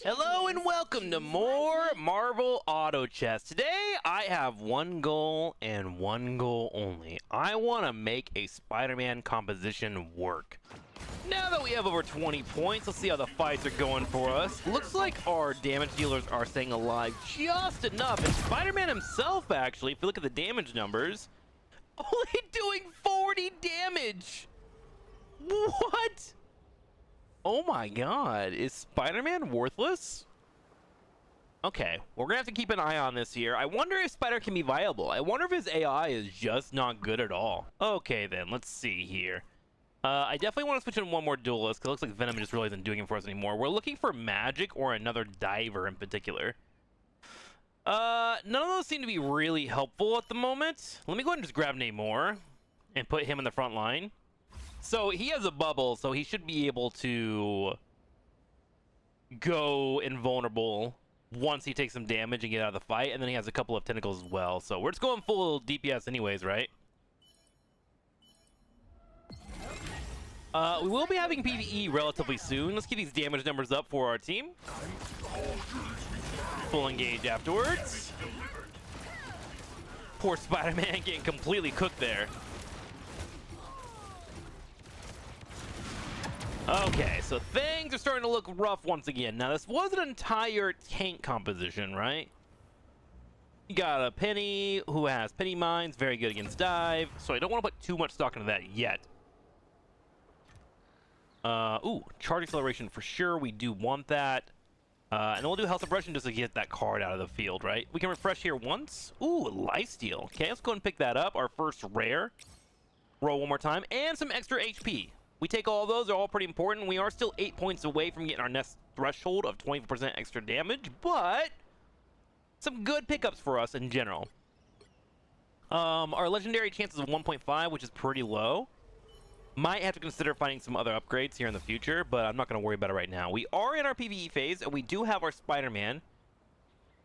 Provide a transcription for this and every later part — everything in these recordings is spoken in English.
Hello and welcome to more Marvel Auto Chess. Today I have one goal and one goal only. I want to make a Spider-Man composition work. Now that we have over 20 points, let's see how the fights are going for us. Looks like our damage dealers are staying alive just enough. And Spider-Man himself, actually, if you look at the damage numbers, only doing 40 damage. What? Oh my god, is Spider-Man worthless? Okay, we're gonna have to keep an eye on this here. I wonder if Spider can be viable. I wonder if his AI is just not good at all. Okay then, let's see here. I definitely want to switch in one more duelist, because it looks like Venom just really isn't doing it for us anymore. We're looking for Magic or another Diver in particular. None of those seem to be really helpful at the moment. Let me go ahead and just grab Namor and put him in the front line. So he has a bubble, so he should be able to go invulnerable once he takes some damage and get out of the fight. And then he has a couple of tentacles as well. So we're just going full DPS anyways, right? We will be having PvE relatively soon. Let's keep these damage numbers up for our team. Full engage afterwards. Poor Spider-Man getting completely cooked there. Okay, so things are starting to look rough once again. Now, this was an entire tank composition, right? You got a Penny who has Penny Mines, very good against dive, so I don't want to put too much stock into that yet. Ooh, charge acceleration for sure. We do want that. And then we'll do health suppression just to get that card out of the field, right? We can refresh here once. Ooh, lifesteal. Okay, let's go ahead and pick that up. Our first rare. Roll one more time. And some extra HP. We take all of those. They're all pretty important. We are still 8 points away from getting our next threshold of 20% extra damage, but some good pickups for us in general. Our legendary chances of 1.5, which is pretty low. Might have to consider finding some other upgrades here in the future, but I'm not going to worry about it right now. We are in our PvE phase, and we do have our Spider-Man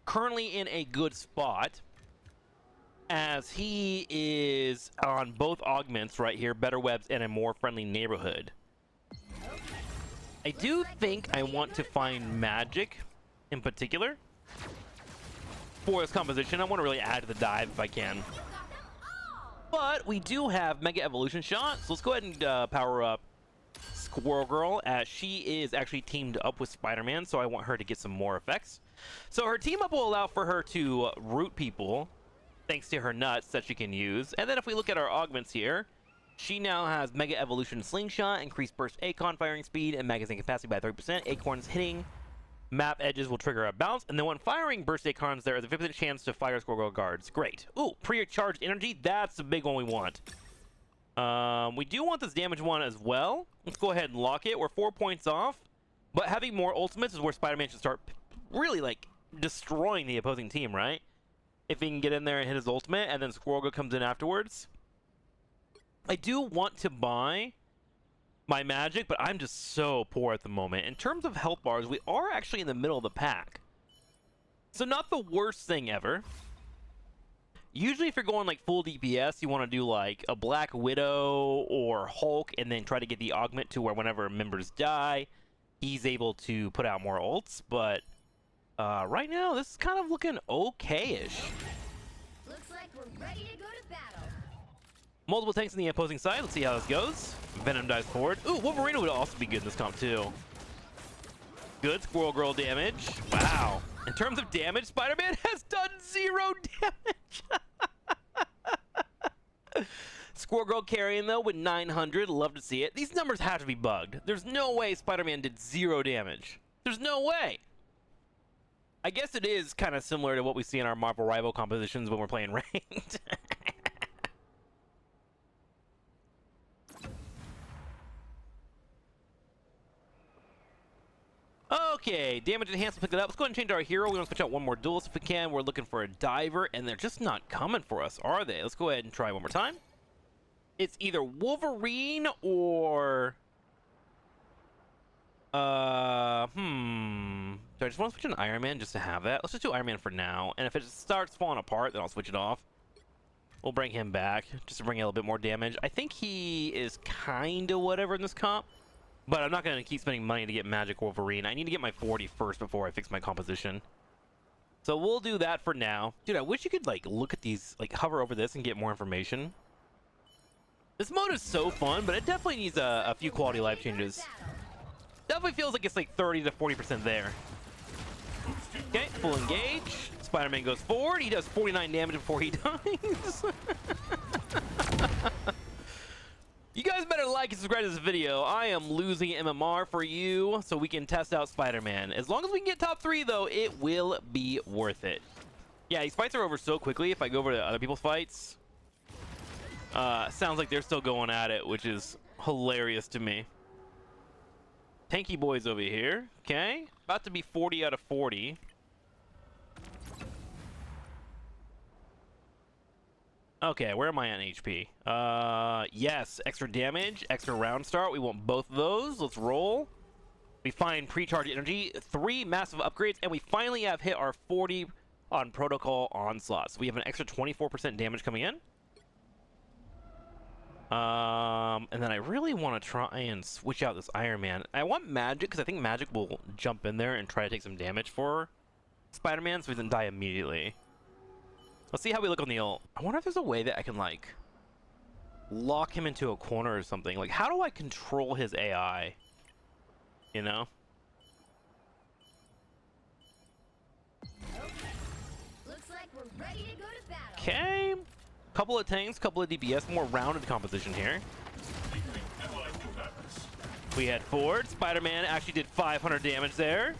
currently in a good spot, as he is on both augments right here, better webs and a more friendly neighborhood. I do think I want to find Magic in particular for this composition. I want to really add to the dive if I can. But we do have Mega Evolution Shot, so let's go ahead and power up Squirrel Girl, as she is actually teamed up with Spider-Man, so I want her to get some more effects. So her team up will allow for her to root people, thanks to her nuts that she can use. And then if we look at our augments here, she now has Mega Evolution Slingshot, increased burst Acorn firing speed, and magazine capacity by 30%. Acorns hitting map edges will trigger a bounce, and then when firing burst Acorns, there is a 50% chance to fire Squirrel guards. Great. Ooh, pre-charged energy. That's the big one we want. We do want this damage one as well. Let's go ahead and lock it. We're 4 points off, but having more ultimates is where Spider-Man should start really, like, destroying the opposing team, right? If he can get in there and hit his ultimate, and then Squirrel comes in afterwards. I do want to buy my Magic, but I'm just so poor at the moment. In terms of health bars, we are actually in the middle of the pack. So not the worst thing ever. Usually if you're going like full DPS, you want to do like a Black Widow or Hulk, and then try to get the augment to where whenever members die, he's able to put out more ults, but right now, this is kind of looking okay-ish. Looks like we're ready to go to battle. Multiple tanks on the opposing side. Let's see how this goes. Venom dives forward. Ooh, Wolverine would also be good in this comp, too. Good Squirrel Girl damage. Wow. In terms of damage, Spider-Man has done 0 damage. Squirrel Girl carrying, though, with 900. Love to see it. These numbers have to be bugged. There's no way Spider-Man did 0 damage. There's no way. I guess it is kind of similar to what we see in our Marvel Rival compositions when we're playing ranked. Okay, damage enhancement, pick it up. Let's go ahead and change our hero. We want to switch out one more duelist if we can. We're looking for a diver, and they're just not coming for us, are they? Let's go ahead and try one more time. It's either Wolverine or... Do I just want to switch an Iron Man just to have that? Let's just do Iron Man for now. And if it starts falling apart, then I'll switch it off. We'll bring him back just to bring a little bit more damage. I think he is kind of whatever in this comp. But I'm not going to keep spending money to get Magic Wolverine. I need to get my 40 first before I fix my composition. So we'll do that for now. Dude, I wish you could, like, look at these, like, hover over this and get more information. This mode is so fun, but it definitely needs a few quality life changes. Definitely feels like it's like 30 to 40% there. Okay, full engage. Spider-Man goes forward. He does 49 damage before he dies. You guys better like and subscribe to this video. I am losing MMR for you so we can test out Spider-Man. As long as we can get top 3, though, it will be worth it. Yeah, these fights are over so quickly. If I go over to other people's fights, sounds like they're still going at it, which is hilarious to me. Tanky boys over here. Okay, about to be 40 out of 40. Okay, where am I on HP? Yes, extra damage, extra round start. We want both of those. Let's roll. We find pre-charge energy, 3 massive upgrades, and we finally have hit our 40 on Protocol Onslaught. So we have an extra 24% damage coming in. And then I really want to try and switch out this Iron Man. I want Magic, because I think Magic will jump in there and try to take some damage for Spider-Man, so he doesn't die immediately. Let's see how we look on the ult. I wonder if there's a way that I can, like, lock him into a corner or something. Like, how do I control his AI? You know? Looks like we're ready to go to battle. Okay. Couple of tanks, couple of DPS, more rounded composition here. We head forward. Spider-Man actually did 500 damage there.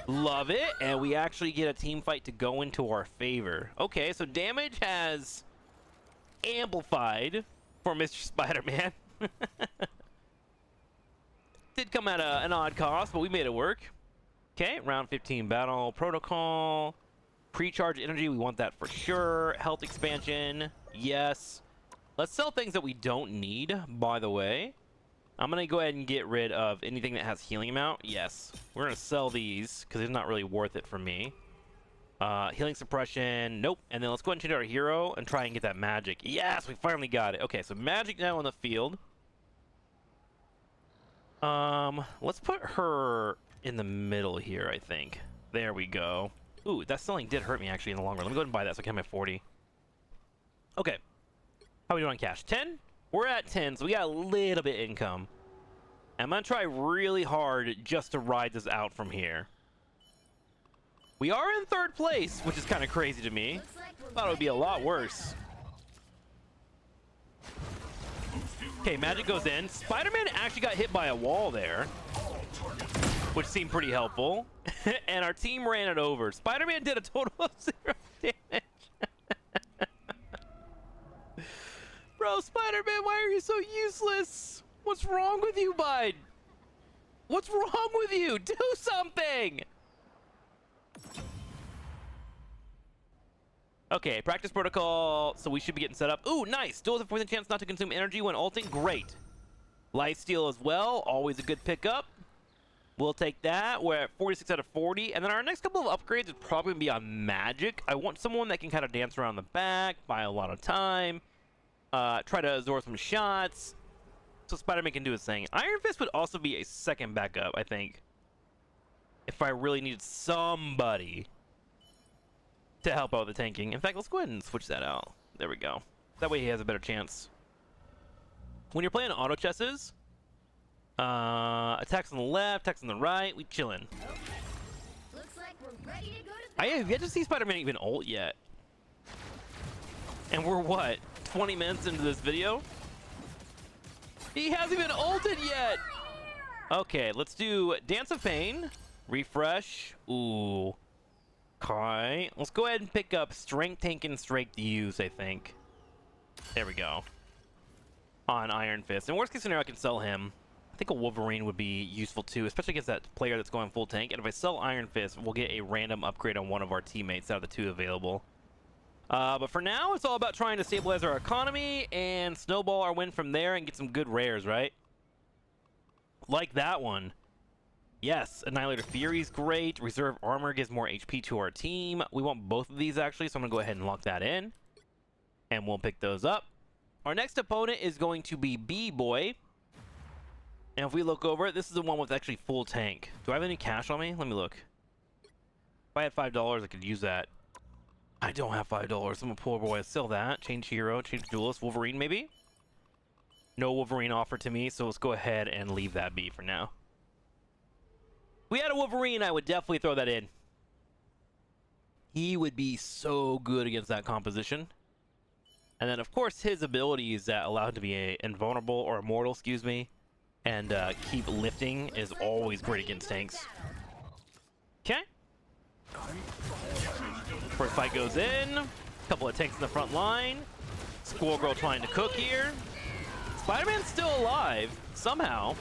Love it. And we actually get a team fight to go into our favor. Okay, so damage has amplified for Mr. Spider-Man. Did come at an odd cost, but we made it work. Okay, round 15 battle protocol. Pre-charge energy, we want that for sure. Health expansion, yes. Let's sell things that we don't need, by the way. I'm going to go ahead and get rid of anything that has healing amount. Yes, we're going to sell these because it's not really worth it for me. Healing suppression, nope. And then let's go ahead and change our hero and try and get that magic. Yes, we finally got it. Okay, so magic now on the field. Let's put her in the middle here, I think. There we go. Ooh, that selling did hurt me actually in the long run. Let me go ahead and buy that so I can have my 40. Okay. How are we doing on cash? 10? We're at 10, so we got a little bit income. I'm going to try really hard just to ride this out from here. We are in 3rd place, which is kind of crazy to me. Thought it would be a lot worse. Okay, magic goes in. Spider-Man actually got hit by a wall there, which seemed pretty helpful. And our team ran it over. Spider-Man did a total of 0 damage. Bro, Spider-Man, why are you so useless? What's wrong with you, bud? What's wrong with you? Do something! Okay, practice protocol. So we should be getting set up. Ooh, nice. Still has a 4% chance not to consume energy when ulting. Great. Lifesteal as well. Always a good pickup. We'll take that. We're at 46 out of 40. And then our next couple of upgrades is probably going to be on magic. I want someone that can kind of dance around the back, buy a lot of time, try to absorb some shots, so Spider-Man can do his thing. Iron Fist would also be a second backup, I think, if I really needed somebody to help out with the tanking. In fact, let's go ahead and switch that out. There we go. That way he has a better chance. When you're playing auto chesses, attacks on the left, attacks on the right, we chillin'. Looks like we're ready to go to I have yet to see Spider-Man even ult yet. And we're what, 20 minutes into this video? He hasn't even ulted yet! Okay, let's do Dance of Pain. Refresh. Ooh. Okay. Let's go ahead and pick up Strength Tank and Strength Use, I think. There we go. On Iron Fist. In worst case scenario, I can sell him. I think a Wolverine would be useful too, especially against that player that's going full tank. And if I sell Iron Fist, we'll get a random upgrade on one of our teammates out of the 2 available. But for now, it's all about trying to stabilize our economy and snowball our win from there and get some good rares, right? Like that one. Yes, Annihilator Fury's great. Reserve Armor gives more HP to our team. We want both of these, actually, so I'm going to go ahead and lock that in. And we'll pick those up. Our next opponent is going to be B-Boy. And if we look over it, this is the one with actually full tank. Do I have any cash on me? Let me look. If I had $5, I could use that. I don't have $5. I'm a poor boy. Sell that. Change hero. Change duelist. Wolverine, maybe? No Wolverine offered to me, so let's go ahead and leave that be for now. If we had a Wolverine, I would definitely throw that in. He would be so good against that composition. And then, of course, his abilities that allow him to be invulnerable or immortal, excuse me, and keep lifting is always great against tanks. Okay. First fight goes in. Couple of tanks in the front line. Squirrel Girl trying to cook here. Spider-Man's still alive, somehow.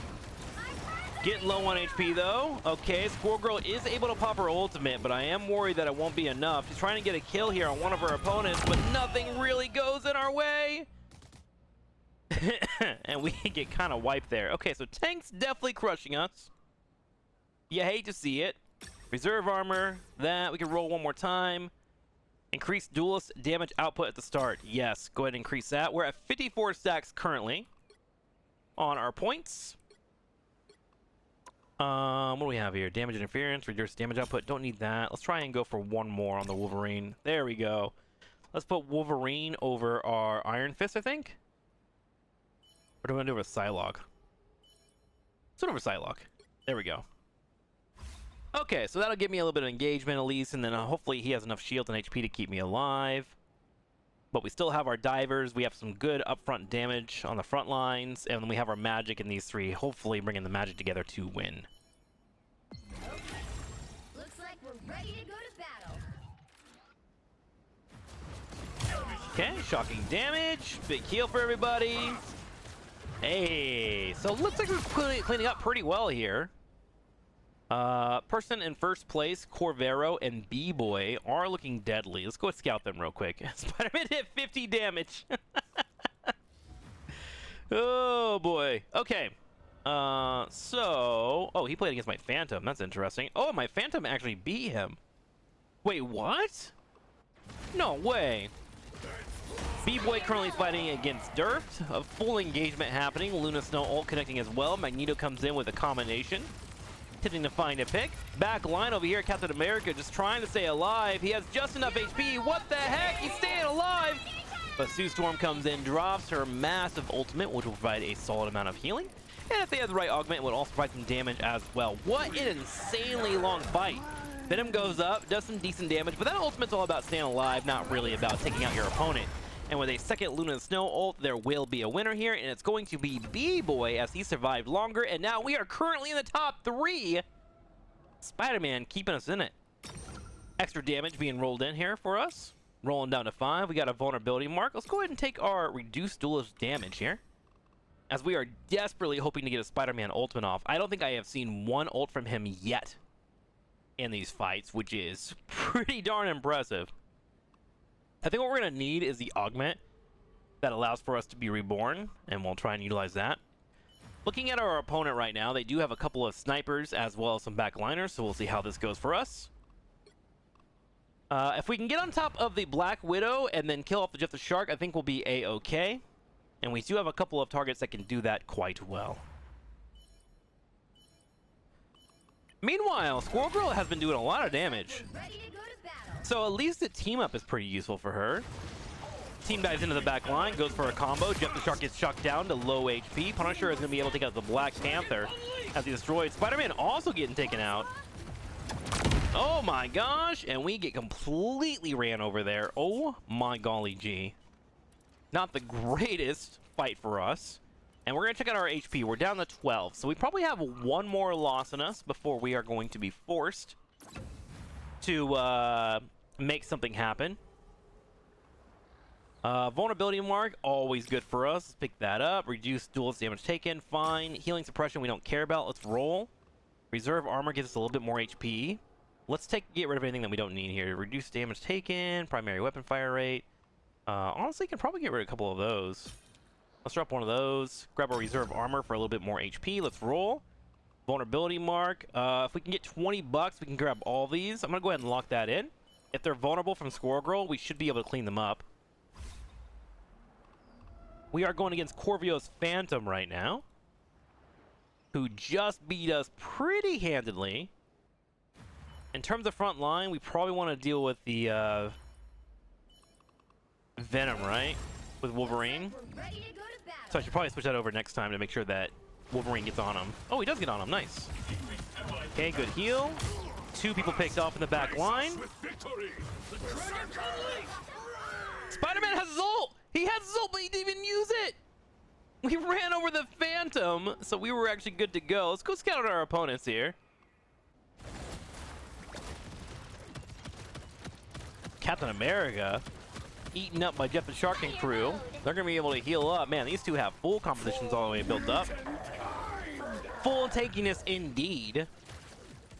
Getting low on HP, though. Okay, Squirrel Girl is able to pop her ultimate, but I am worried that it won't be enough. She's trying to get a kill here on one of her opponents, but nothing really goes in our way. And we get kind of wiped there. Okay, so tank's definitely crushing us. You hate to see it. Reserve armor, that. We can roll one more time. Increase duelist damage output at the start. Yes, go ahead and increase that. We're at 54 stacks currently on our points. What do we have here? Damage interference, reduce damage output. Don't need that. Let's try and go for one more on the Wolverine. There we go. Let's put Wolverine over our Iron Fist, I think. Or do we want to do it with Psylocke? Let's do it over Psylocke. There we go. Okay, so that'll give me a little bit of engagement at least, and then hopefully he has enough shield and HP to keep me alive. But we still have our divers. We have some good upfront damage on the front lines, and then we have our magic in these three, hopefully bringing the magic together to win. Okay. Looks like we're ready to go to battle. Okay, shocking damage. Big heal for everybody. Hey, so it looks like we're cleaning up pretty well here. Person in first place, Corvero and B-Boy are looking deadly. Let's go scout them real quick. Spider-Man hit 50 damage. Oh, boy. Okay. Oh, he played against my Phantom. That's interesting. Oh, my Phantom actually beat him. Wait, what? No way. B-Boy currently fighting against Dirt. A full engagement happening. Luna Snow ult connecting as well. Magneto comes in with a combination. Attempting to find a pick. Back line over here, Captain America just trying to stay alive. He has just enough HP. What the heck? He's staying alive. But Sue Storm comes in, drops her massive ultimate, which will provide a solid amount of healing. And if they have the right augment, it will also provide some damage as well. What an insanely long fight. Venom goes up, does some decent damage, but that ultimate's all about staying alive, not really about taking out your opponent. And with a second Luna Snow ult, there will be a winner here, and it's going to be B-Boy as he survived longer, and now we are currently in the top 3. Spider-Man keeping us in it. Extra damage being rolled in here for us. Rolling down to 5. We got a vulnerability mark. Let's go ahead and take our reduced duelist damage here, as we are desperately hoping to get a Spider-Man ultimate off. I don't think I have seen one ult from him yet in these fights, which is pretty darn impressive. I think what we're going to need is the augment that allows for us to be reborn, and we'll try and utilize that. Looking at our opponent right now, they do have a couple of snipers as well as some backliners, so we'll see how this goes for us. If we can get on top of the Black Widow and then kill off the Jeff the Shark, I think we'll be A-okay. And we do have a couple of targets that can do that quite well. Meanwhile, Squirrel Girl has been doing a lot of damage. Ready to go to battle. So at least the team up is pretty useful for her. Team dives into the back line, goes for a combo. Jeff the Shark gets shocked down to low HP. Punisher is going to be able to take out the Black Panther as he destroyed. Spider-Man also getting taken out. Oh my gosh, and we get completely ran over there. Oh my golly gee. Not the greatest fight for us. And we're going to check out our HP. We're down to 12, so we probably have one more loss in us before we are going to be forced to make something happen. Vulnerability mark, always good for us. Let's pick that up. Reduce duelist damage taken, fine. Healing suppression we don't care about. Let's roll. Reserve armor gives us a little bit more HP. Let's get rid of anything that we don't need here. Reduce damage taken, primary weapon fire rate. Honestly, can probably get rid of a couple of those. Let's drop one of those. Grab our reserve armor for a little bit more HP. Let's roll. Vulnerability mark. If we can get 20 bucks, we can grab all these. I'm going to go ahead and lock that in. If they're vulnerable from Squirrel Girl, we should be able to clean them up. We are going against Corvio's Phantom right now. who just beat us pretty handedly. In terms of front line, we probably want to deal with the Venom, right? With Wolverine. We're ready to go to battle. So I should probably switch that over next time to make sure that Wolverine gets on him. Oh, he does get on him. Nice. Okay, good heal. 2 people picked off in the back line. Spider-Man has his ult! He has his ult, but he didn't even use it! We ran over the Phantom, so we were actually good to go. Let's go scout out our opponents here. Captain America, eaten up by Jeff the Shark and crew. They're going to be able to heal up. Man, these two have full compositions all the way built up. Full tankiness indeed.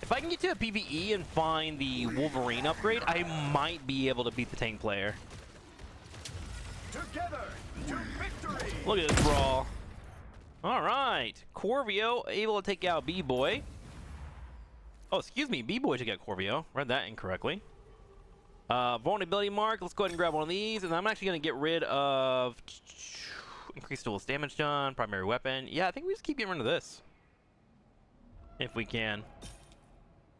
If I can get to a PvE and find the Wolverine upgrade, I might be able to beat the tank player. Together to victory. Look at this brawl. All right. Corvio able to take out B-Boy. Oh, excuse me. B-Boy took out Corvio. Read that incorrectly. Vulnerability mark. Let's go ahead and grab one of these. And I'm actually going to get rid of... Increased duelist damage done. Primary weapon. Yeah, I think we just keep getting rid of this. If we can.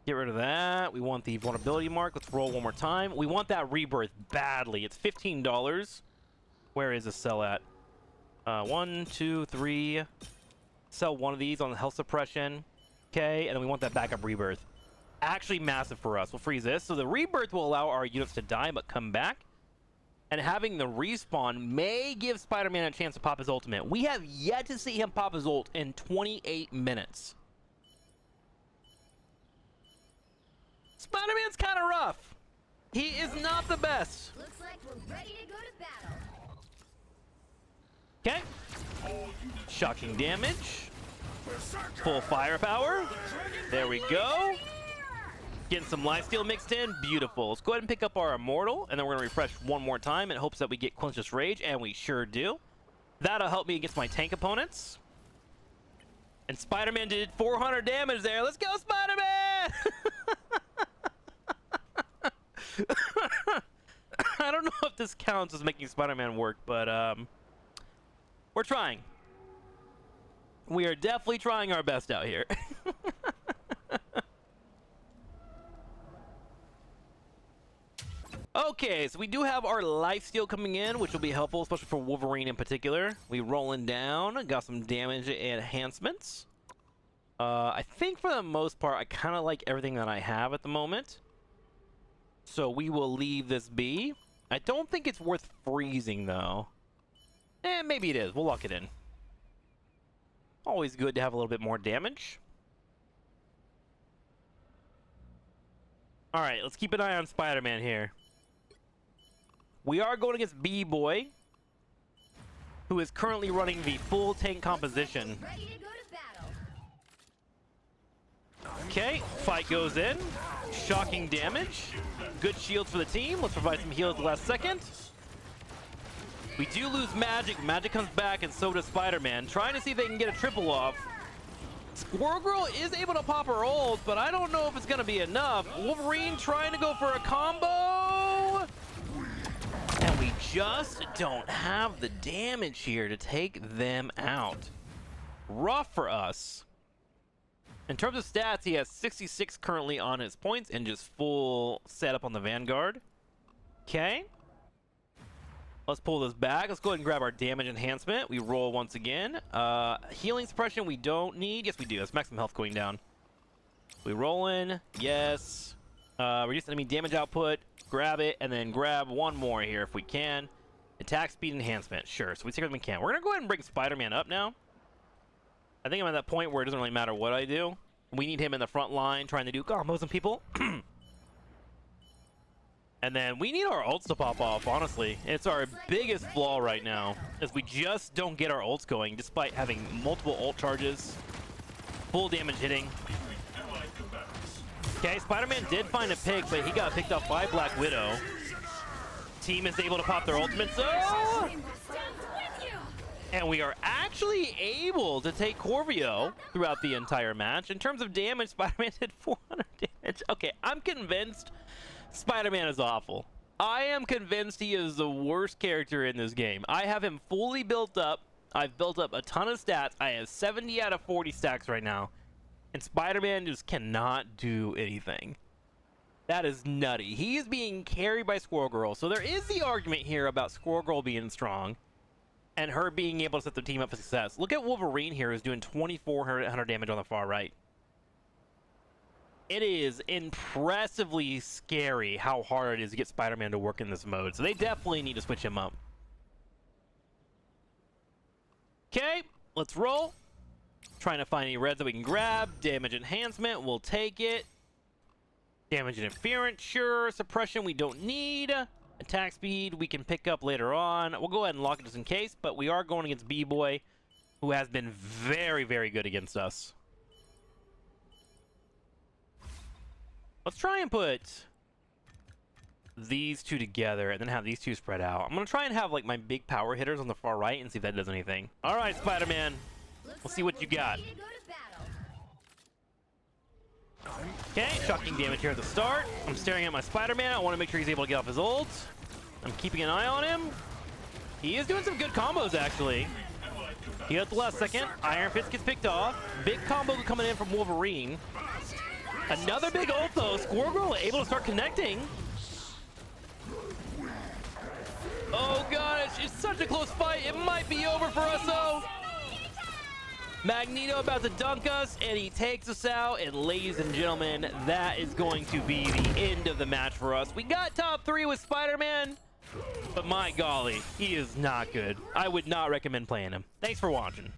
Get rid of that. We want the vulnerability mark. Let's roll one more time. We want that rebirth badly. It's $15. Where is the sell at? 1, 2, 3. Sell one of these on the health suppression. Okay, and then we want that backup rebirth. Actually massive for us. We'll freeze this. So the rebirth will allow our units to die but come back. And having the respawn may give Spider-Man a chance to pop his ultimate. We have yet to see him pop his ult in 28 minutes. Spider-Man's kind of rough. He is not the best. Looks like we're ready to go to battle. Okay. Shocking damage. Full firepower. There we go. Getting some lifesteal mixed in. Beautiful. Let's go ahead and pick up our Immortal, and then we're going to refresh one more time in hopes that we get Quenchless Rage, and we sure do. That'll help me against my tank opponents. And Spider-Man did 400 damage there. Let's go, Spider-Man! I don't know if this counts as making Spider-Man work, but we're trying. We are definitely trying our best out here. Okay, so we do have our lifesteal coming in, which will be helpful, especially for Wolverine in particular. We rolling down, got some damage enhancements. I think for the most part, I kind of like everything that I have at the moment. So we will leave this be. I don't think it's worth freezing, though. Maybe it is. We'll lock it in. Always good to have a little bit more damage. All right, let's keep an eye on Spider-Man here. We are going against B-Boy, who is currently running the full tank composition. Ready to go to battle. Okay, fight goes in. Shocking damage. Good shields for the team. Let's provide some heal at the last second. We do lose Magic. Magic comes back, and so does Spider-Man. Trying to see if they can get a triple off. Squirrel Girl is able to pop her ult, but I don't know if it's going to be enough. Wolverine trying to go for a combo. And we just don't have the damage here to take them out. Rough for us. In terms of stats, he has 66 currently on his points and just full setup on the Vanguard. Okay. Let's pull this back. Let's go ahead and grab our damage enhancement. We roll once again. Healing suppression we don't need. Yes, we do. That's maximum health going down. We roll in. Yes. Reduce enemy damage output. Grab it, and then grab one more here if we can. Attack speed enhancement. Sure. So we take what we can. We're going to go ahead and bring Spider-Man up now. I think I'm at that point where it doesn't really matter what I do. We need him in the front line trying to do combos on people. And then we need our ults to pop off, honestly. It's our biggest flaw right now, is we just don't get our ults going, despite having multiple ult charges, full damage hitting. Okay, Spider-Man did find a pick, but he got picked off by Black Widow. Team is able to pop their ultimates. Oh! And we are actually able to take Corvio throughout the entire match. In terms of damage, Spider-Man did 400 damage. Okay, I'm convinced Spider-Man is awful. I am convinced he is the worst character in this game. I have him fully built up. I've built up a ton of stats. I have 70 out of 40 stacks right now. And Spider-Man just cannot do anything. That is nutty. He is being carried by Squirrel Girl. So there is the argument here about Squirrel Girl being strong and her being able to set the team up for success. Look at Wolverine here, who's doing 2,400 damage on the far right. It is impressively scary how hard it is to get Spider-Man to work in this mode. So they definitely need to switch him up. Okay, let's roll. Trying to find any reds that we can grab. Damage enhancement, we'll take it. Damage interference, sure. Suppression, we don't need. Attack speed, we can pick up later on. We'll go ahead and lock it just in case, but we are going against B-Boy, who has been very, very good against us. Let's try and put these two together and then have these two spread out. I'm going to try and have like my big power hitters on the far right and see if that does anything. All right, Spider-Man. We'll see what you got. Okay, shocking damage here at the start. I'm staring at my Spider-Man. I want to make sure he's able to get off his ult. I'm keeping an eye on him. He is doing some good combos, actually. He at the last second. Iron Fist gets picked off. Big combo coming in from Wolverine. Another big ult, though. Squirrel Girl able to start connecting. Oh, God, it's such a close fight. It might be over for us, though. Magneto about to dunk us, and he takes us out. And ladies and gentlemen, that is going to be the end of the match for us. We got top 3 with Spider-Man, but my golly, he is not good. I would not recommend playing him. Thanks for watching.